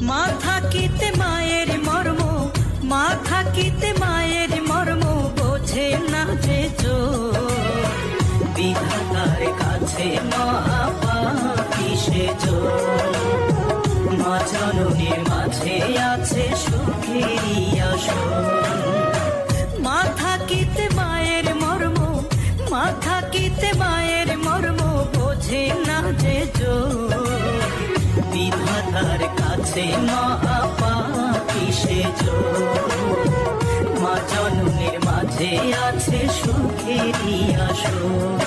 মা থাকিতে মায়ের মর্ম, মা থাকিতে মায়ের মর্ম বোঝে না যে বিধাতার কাছে মা পাখি সেজো। মা জননীর মাঝে আছে সুখেরই আসন। মা থাকিতে মায়ের মর্ম, মা থাকিতে মায়ের মর্ম বোঝে না যে বিধাতার কাছে মা পাখি সেজো। মা জননীর মাঝে আছে সুখেরই আসন।